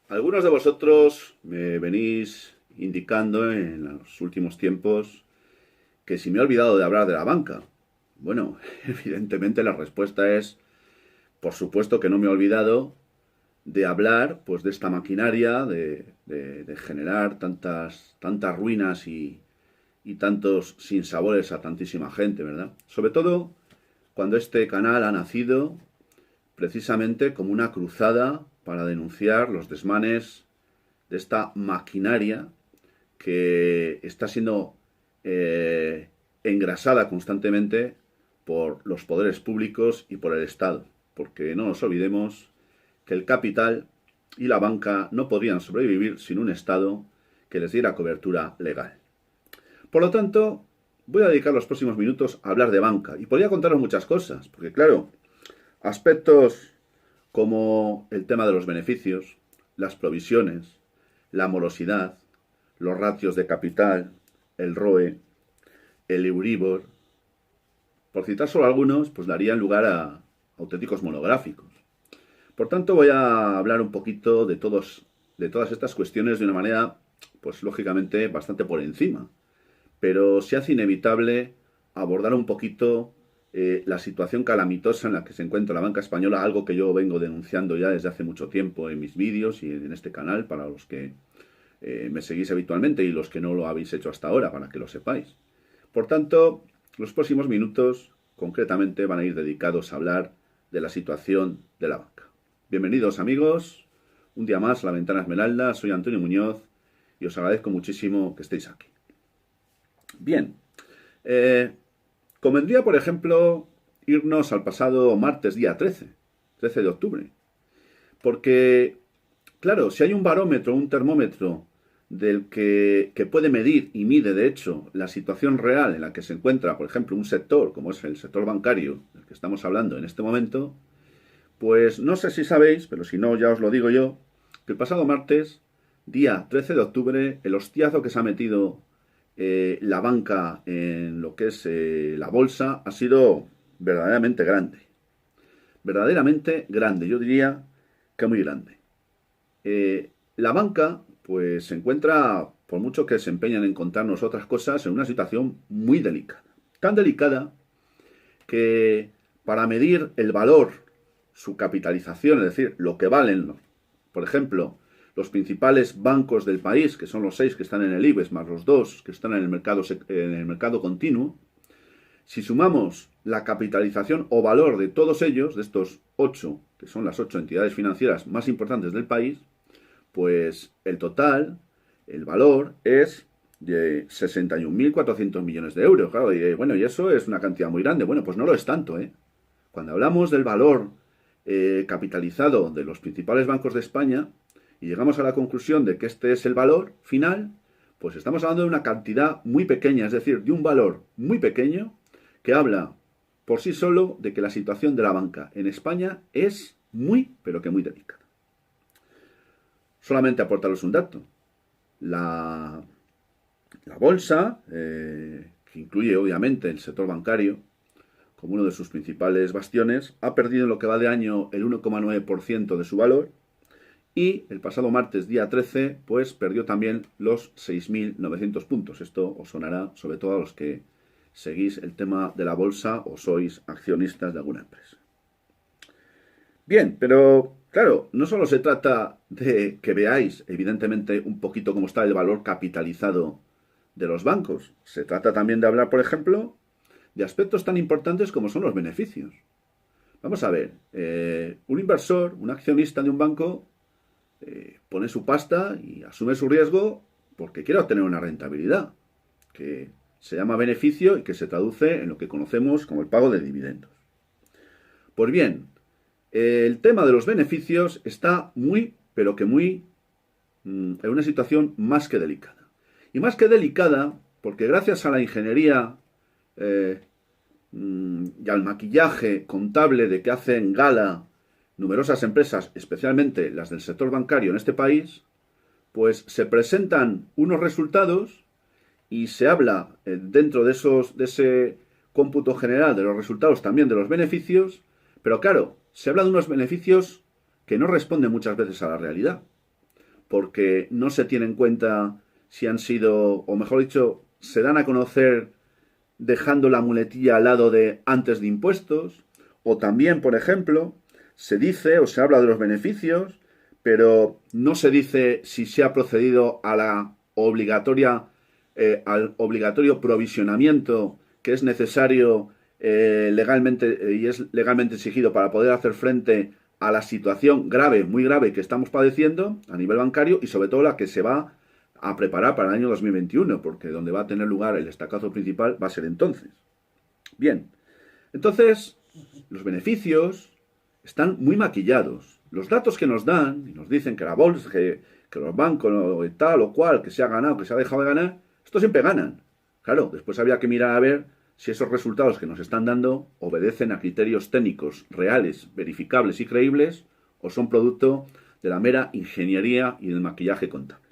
Algunos de vosotros me venís indicando en los últimos tiempos que si me he olvidado de hablar de la banca. Bueno, evidentemente la respuesta es, por supuesto que no me he olvidado de hablar pues de esta maquinaria, de generar tantas ruinas y tantos sinsabores a tantísima gente, ¿verdad? Sobre todo cuando este canal ha nacido precisamente como una cruzada para denunciar los desmanes de esta maquinaria que está siendo engrasada constantemente por los poderes públicos y por el Estado. Porque no nos olvidemos que el capital y la banca no podrían sobrevivir sin un Estado que les diera cobertura legal. Por lo tanto, voy a dedicar los próximos minutos a hablar de banca. Y podría contaros muchas cosas, porque claro, aspectos como el tema de los beneficios, las provisiones, la morosidad, los ratios de capital, el ROE, el Euribor, por citar solo algunos, pues darían lugar a auténticos monográficos. Por tanto, voy a hablar un poquito de todas estas cuestiones de una manera, pues lógicamente, bastante por encima. Pero se hace inevitable abordar un poquito la situación calamitosa en la que se encuentra la banca española, algo que yo vengo denunciando ya desde hace mucho tiempo en mis vídeos y en este canal, para los que me seguís habitualmente y los que no lo habéis hecho hasta ahora, para que lo sepáis. Por tanto, los próximos minutos concretamente van a ir dedicados a hablar de la situación de la banca. Bienvenidos amigos, un día más a La Ventana Esmeralda, soy Antonio Muñoz y os agradezco muchísimo que estéis aquí. Bien, convendría por ejemplo irnos al pasado martes día 13 de octubre, porque claro, si hay un barómetro, un termómetro del que puede medir y mide de hecho la situación real en la que se encuentra, por ejemplo, un sector como es el sector bancario del que estamos hablando en este momento, pues no sé si sabéis, pero si no ya os lo digo yo, que el pasado martes, día 13 de octubre, el hostiazo que se ha metido la banca en lo que es la bolsa ha sido verdaderamente grande. Verdaderamente grande, yo diría que muy grande. La banca, pues se encuentra, por mucho que se empeñan en contarnos otras cosas, en una situación muy delicada. Tan delicada que para medir el valor, su capitalización, es decir, lo que valen, por ejemplo, los principales bancos del país, que son los 6 que están en el IBEX, más los 2 que están en el mercado continuo, si sumamos la capitalización o valor de todos ellos, de estos 8, que son las 8 entidades financieras más importantes del país, pues el total, el valor, es de 61.400 millones de euros. Claro, y bueno, y eso es una cantidad muy grande. Bueno, pues no lo es tanto, ¿eh? Cuando hablamos del valor capitalizado de los principales bancos de España y llegamos a la conclusión de que este es el valor final, pues estamos hablando de una cantidad muy pequeña, es decir, de un valor muy pequeño que habla por sí solo de que la situación de la banca en España es muy, pero que muy delicada. Solamente aportaros un dato. La bolsa, que incluye obviamente el sector bancario, como uno de sus principales bastiones, ha perdido en lo que va de año el 1,9% de su valor y el pasado martes, día 13, pues perdió también los 6.900 puntos. Esto os sonará sobre todo a los que seguís el tema de la bolsa o sois accionistas de alguna empresa. Bien, pero claro, no solo se trata de que veáis, evidentemente, un poquito cómo está el valor capitalizado de los bancos. Se trata también de hablar, por ejemplo, de aspectos tan importantes como son los beneficios. Vamos a ver, un inversor, un accionista de un banco, pone su pasta y asume su riesgo porque quiere obtener una rentabilidad, que se llama beneficio y que se traduce en lo que conocemos como el pago de dividendos. Pues bien, el tema de los beneficios está muy, pero que muy, en una situación más que delicada. Y más que delicada porque gracias a la ingeniería y al maquillaje contable de que hacen gala numerosas empresas, especialmente las del sector bancario en este país, pues se presentan unos resultados y se habla dentro de ese cómputo general de los resultados también de los beneficios, pero claro, se habla de unos beneficios que no responden muchas veces a la realidad. porque no se tiene en cuenta si han sido, o mejor dicho, se dan a conocer dejando la muletilla al lado de antes de impuestos, o también, por ejemplo, se dice o se habla de los beneficios, pero no se dice si se ha procedido a la al obligatorio provisionamiento que es necesario legalmente y es legalmente exigido para poder hacer frente a la situación grave, muy grave que estamos padeciendo a nivel bancario y sobre todo la que se va a preparar para el año 2021, porque donde va a tener lugar el estacazo principal va a ser entonces. Bien, entonces los beneficios están muy maquillados. Los datos que nos dan y nos dicen que la bolsa, que los bancos, tal o cual, que se ha ganado, que se ha dejado de ganar, estos siempre ganan. Claro, después habría que mirar a ver si esos resultados que nos están dando obedecen a criterios técnicos reales, verificables y creíbles, o son producto de la mera ingeniería y del maquillaje contable.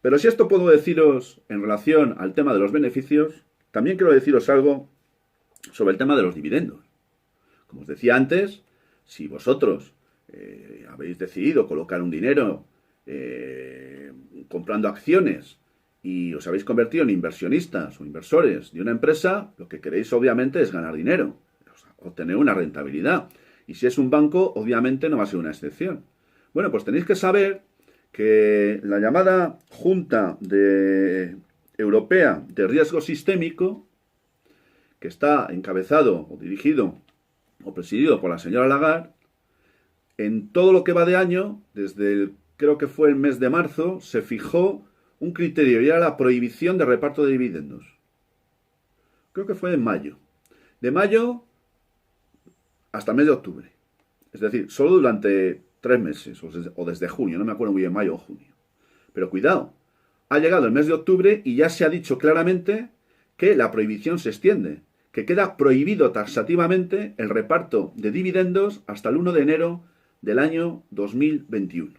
Pero si esto puedo deciros en relación al tema de los beneficios, también quiero deciros algo sobre el tema de los dividendos. Como os decía antes, si vosotros habéis decidido colocar un dinero comprando acciones y os habéis convertido en inversionistas o inversores de una empresa, lo que queréis obviamente es ganar dinero, obtener una rentabilidad. Y si es un banco, obviamente no va a ser una excepción. Bueno, pues tenéis que saber que la llamada Junta Europea de Riesgo Sistémico, que está encabezado o dirigido o presidido por la señora Lagarde, en todo lo que va de año, creo que fue el mes de marzo, se fijó un criterio y era la prohibición de reparto de dividendos. Creo que fue en mayo. De mayo hasta el mes de octubre. Es decir, solo durante 3 meses, o desde junio, no me acuerdo muy bien, mayo o junio. Pero cuidado, ha llegado el mes de octubre y ya se ha dicho claramente que la prohibición se extiende, que queda prohibido taxativamente el reparto de dividendos hasta el 1 de enero del año 2021.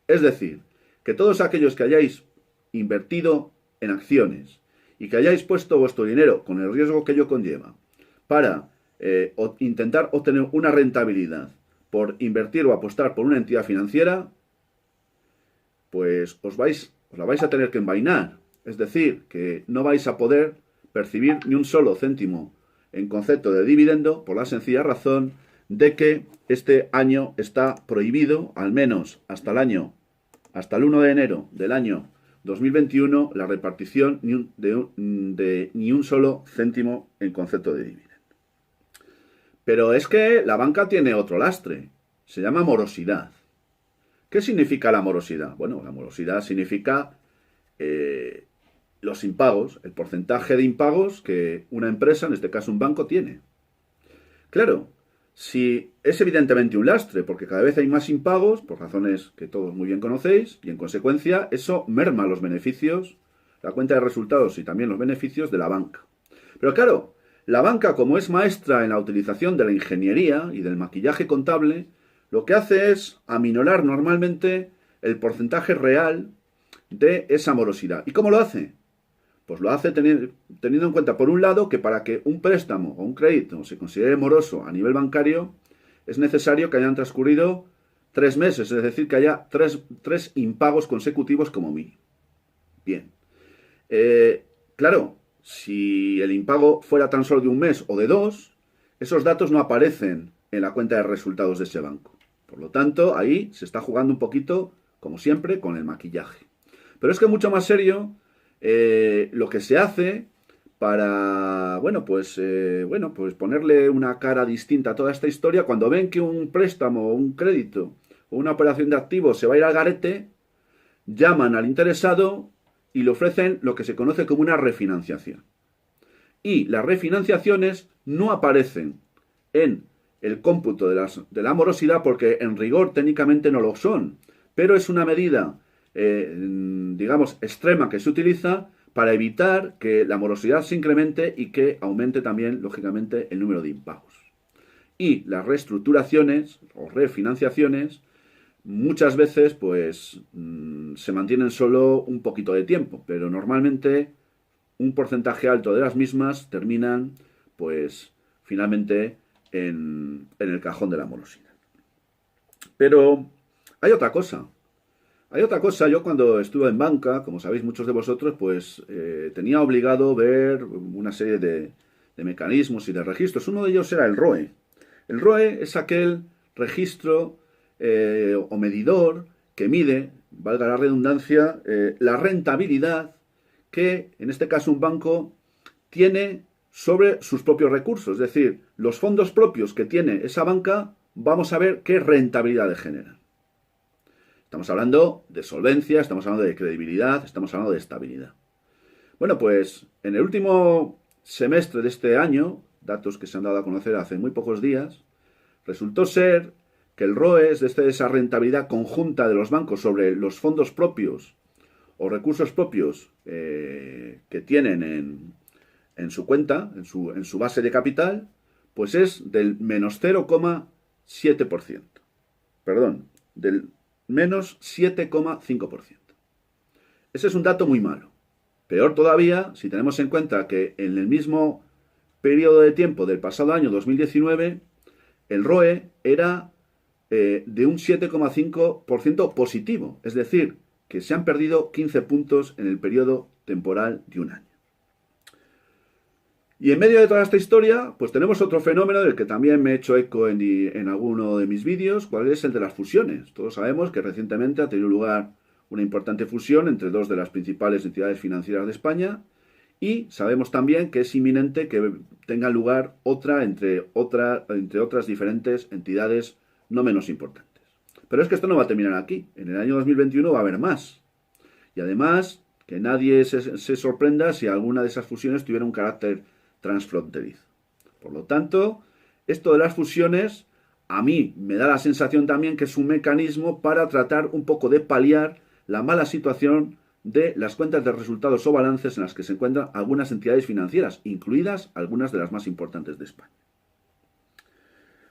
Es decir, que todos aquellos que hayáis invertido en acciones y que hayáis puesto vuestro dinero con el riesgo que ello conlleva para intentar obtener una rentabilidad por invertir o apostar por una entidad financiera, pues os la vais a tener que envainar. Es decir, que no vais a poder percibir ni un solo céntimo en concepto de dividendo por la sencilla razón de que este año está prohibido, al menos hasta el 1 de enero del año 2021, la repartición de ni un solo céntimo en concepto de dividendo. Pero es que la banca tiene otro lastre, se llama morosidad. ¿Qué significa la morosidad? Bueno, la morosidad significa los impagos, el porcentaje de impagos que una empresa, en este caso un banco, tiene. Claro, si es evidentemente un lastre, porque cada vez hay más impagos, por razones que todos muy bien conocéis, y en consecuencia eso merma los beneficios, la cuenta de resultados y también los beneficios de la banca. Pero claro, la banca, como es maestra en la utilización de la ingeniería y del maquillaje contable, lo que hace es aminorar normalmente el porcentaje real de esa morosidad. ¿Y cómo lo hace? Pues lo hace teniendo en cuenta, por un lado, que para que un préstamo o un crédito se considere moroso a nivel bancario, es necesario que hayan transcurrido 3 meses, es decir, que haya tres impagos consecutivos como mínimo. Bien. Claro, si el impago fuera tan solo de 1 mes o de 2, esos datos no aparecen en la cuenta de resultados de ese banco. Por lo tanto, ahí se está jugando un poquito, como siempre, con el maquillaje. Pero es que mucho más serio lo que se hace para, pues ponerle una cara distinta a toda esta historia, cuando ven que un préstamo o un crédito o una operación de activos se va a ir al garete, llaman al interesado y le ofrecen lo que se conoce como una refinanciación. Y las refinanciaciones no aparecen en el cómputo de la morosidad porque en rigor técnicamente no lo son, pero es una medida extrema que se utiliza para evitar que la morosidad se incremente y que aumente también, lógicamente, el número de impagos. Y las reestructuraciones o refinanciaciones muchas veces se mantienen solo un poquito de tiempo, pero normalmente un porcentaje alto de las mismas terminan finalmente en el cajón de la morosidad. Pero hay otra cosa. Hay otra cosa, yo cuando estuve en banca, como sabéis muchos de vosotros, pues tenía obligado ver una serie de mecanismos y de registros. Uno de ellos era el ROE. El ROE es aquel registro o medidor que mide, valga la redundancia, la rentabilidad que, en este caso, un banco tiene sobre sus propios recursos. Es decir, los fondos propios que tiene esa banca, vamos a ver qué rentabilidad generan. Estamos hablando de solvencia, estamos hablando de credibilidad, estamos hablando de estabilidad. Bueno, pues en el último semestre de este año, datos que se han dado a conocer hace muy pocos días, resultó ser que el ROE, es esa rentabilidad conjunta de los bancos sobre los fondos propios o recursos propios que tienen en su cuenta, en su base de capital, pues es del menos 0,7%. Perdón, del menos 7,5%. Ese es un dato muy malo. Peor todavía si tenemos en cuenta que en el mismo periodo de tiempo del pasado año 2019, el ROE era de un 7,5% positivo. Es decir, que se han perdido 15 puntos en el periodo temporal de un año. Y en medio de toda esta historia, pues tenemos otro fenómeno del que también me he hecho eco en alguno de mis vídeos, cuál es el de las fusiones. Todos sabemos que recientemente ha tenido lugar una importante fusión entre dos de las principales entidades financieras de España y sabemos también que es inminente que tenga lugar otra entre otras diferentes entidades no menos importantes. Pero es que esto no va a terminar aquí. En el año 2021 va a haber más. Y además, que nadie se sorprenda si alguna de esas fusiones tuviera un carácter transfronterizo. Por lo tanto, esto de las fusiones a mí me da la sensación también que es un mecanismo para tratar un poco de paliar la mala situación de las cuentas de resultados o balances en las que se encuentran algunas entidades financieras, incluidas algunas de las más importantes de España.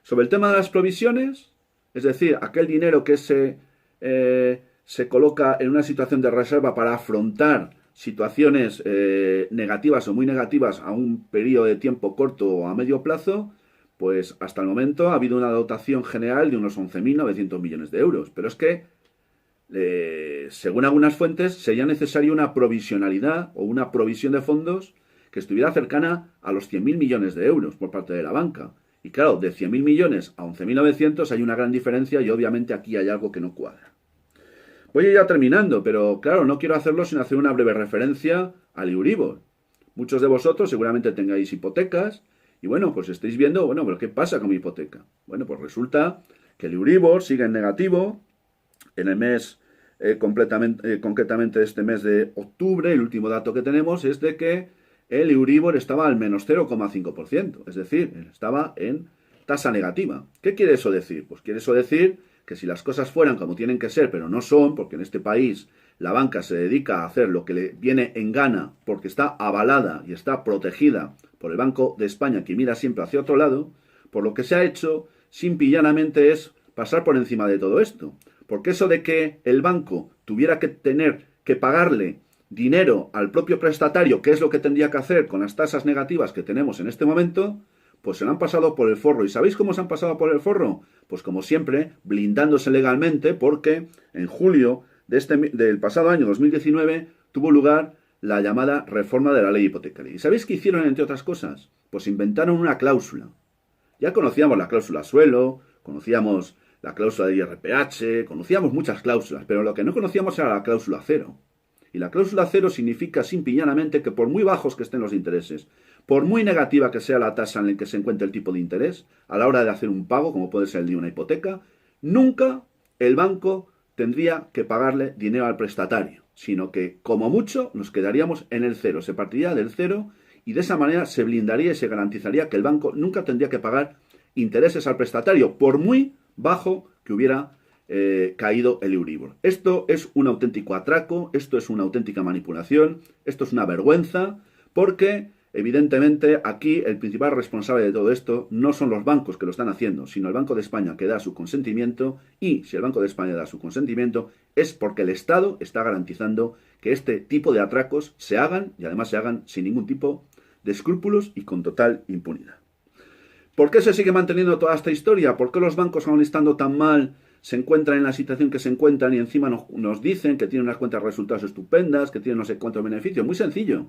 Sobre el tema de las provisiones, es decir, aquel dinero que se coloca en una situación de reserva para afrontar situaciones negativas o muy negativas a un periodo de tiempo corto o a medio plazo, pues hasta el momento ha habido una dotación general de unos 11.900 millones de euros. Pero es que, según algunas fuentes, sería necesaria una provisionalidad o una provisión de fondos que estuviera cercana a los 100.000 millones de euros por parte de la banca. Y claro, de 100.000 millones a 11.900 hay una gran diferencia y obviamente aquí hay algo que no cuadra. Voy a ir ya terminando, pero claro, no quiero hacerlo sin hacer una breve referencia al Euribor. Muchos de vosotros seguramente tengáis hipotecas y bueno, pues estáis viendo, bueno, pero ¿qué pasa con mi hipoteca? Bueno, pues resulta que el Euribor sigue en negativo en el mes, concretamente este mes de octubre. El último dato que tenemos es de que el Euribor estaba al menos 0,5%, es decir, estaba en tasa negativa. ¿Qué quiere eso decir? Pues quiere eso decir que si las cosas fueran como tienen que ser, pero no son, porque en este país la banca se dedica a hacer lo que le viene en gana, porque está avalada y está protegida por el Banco de España, que mira siempre hacia otro lado, por lo que se ha hecho, simple y llanamente, es pasar por encima de todo esto. Porque eso de que el banco tuviera que tener que pagarle dinero al propio prestatario, que es lo que tendría que hacer con las tasas negativas que tenemos en este momento, pues se lo han pasado por el forro. ¿Y sabéis cómo se han pasado por el forro? Pues como siempre, blindándose legalmente, porque en julio del pasado año 2019 tuvo lugar la llamada reforma de la ley hipotecaria. ¿Y sabéis qué hicieron, entre otras cosas? Pues inventaron una cláusula. Ya conocíamos la cláusula suelo, conocíamos la cláusula de IRPH, conocíamos muchas cláusulas, pero lo que no conocíamos era la cláusula cero. Y la cláusula cero significa simple y llanamente que por muy bajos que estén los intereses, por muy negativa que sea la tasa en la que se encuentre el tipo de interés, a la hora de hacer un pago, como puede ser el de una hipoteca, nunca el banco tendría que pagarle dinero al prestatario, sino que, como mucho, nos quedaríamos en el cero. Se partiría del cero y de esa manera se blindaría y se garantizaría que el banco nunca tendría que pagar intereses al prestatario, por muy bajo que hubiera caído el Euribor. Esto es un auténtico atraco, esto es una auténtica manipulación, esto es una vergüenza, porque evidentemente aquí el principal responsable de todo esto no son los bancos que lo están haciendo, sino el Banco de España, que da su consentimiento, y si el Banco de España da su consentimiento es porque el Estado está garantizando que este tipo de atracos se hagan, y además se hagan sin ningún tipo de escrúpulos y con total impunidad. ¿Por qué se sigue manteniendo toda esta historia? ¿Por qué los bancos, aún estando tan mal, se encuentran en la situación que se encuentran y encima nos dicen que tienen unas cuentas de resultados estupendas, que tienen no sé cuántos beneficios. Muy sencillo,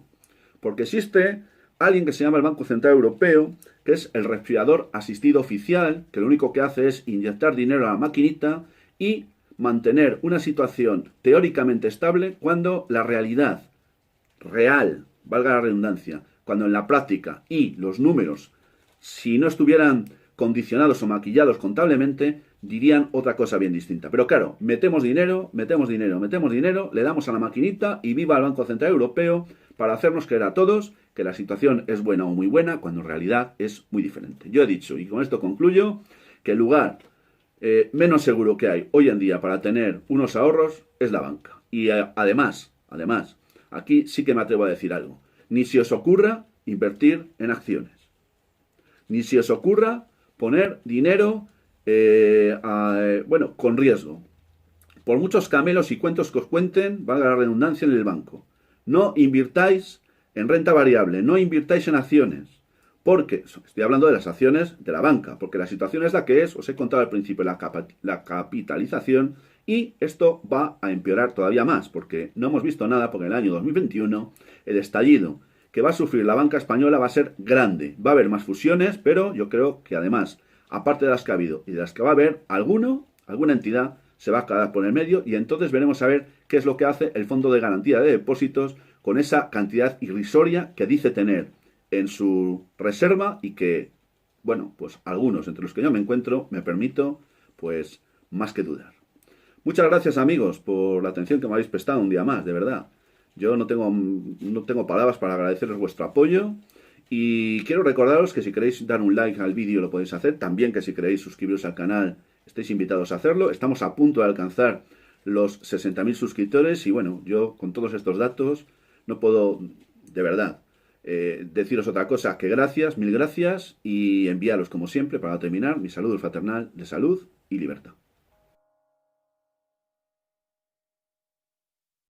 porque existe alguien que se llama el Banco Central Europeo, que es el resfriador asistido oficial, que lo único que hace es inyectar dinero a la maquinita y mantener una situación teóricamente estable cuando la realidad real, valga la redundancia, cuando en la práctica y los números, si no estuvieran condicionados o maquillados contablemente, dirían otra cosa bien distinta. Pero claro, metemos dinero, le damos a la maquinita y viva el Banco Central Europeo para hacernos creer a todos que la situación es buena o muy buena, cuando en realidad es muy diferente. Yo he dicho, y con esto concluyo, que el lugar menos seguro que hay hoy en día para tener unos ahorros es la banca. Y además, aquí sí que me atrevo a decir algo. Ni se os ocurra invertir en acciones. Ni se os ocurra poner dinero, con riesgo. Por muchos camelos y cuentos que os cuenten, valga la redundancia, en el banco. No invirtáis en renta variable, no invirtáis en acciones. Porque, estoy hablando de las acciones de la banca, porque la situación es la que es, os he contado al principio la capitalización, y esto va a empeorar todavía más, porque no hemos visto nada, porque en el año 2021 el estallido que va a sufrir la banca española va a ser grande. Va a haber más fusiones, pero yo creo que además, aparte de las que ha habido y de las que va a haber, alguna entidad se va a quedar por el medio, y entonces veremos a ver qué es lo que hace el Fondo de Garantía de Depósitos con esa cantidad irrisoria que dice tener en su reserva y que, bueno, pues algunos entre los que yo me encuentro, me permito, pues, más que dudar. Muchas gracias, amigos, por la atención que me habéis prestado un día más, de verdad. Yo no tengo palabras para agradeceros vuestro apoyo, y quiero recordaros que si queréis dar un like al vídeo lo podéis hacer, también que si queréis suscribiros al canal estáis invitados a hacerlo. Estamos a punto de alcanzar los 60.000 suscriptores y bueno, yo con todos estos datos no puedo, de verdad, deciros otra cosa que gracias, mil gracias, y enviaros como siempre, para terminar, mi saludo fraternal de salud y libertad.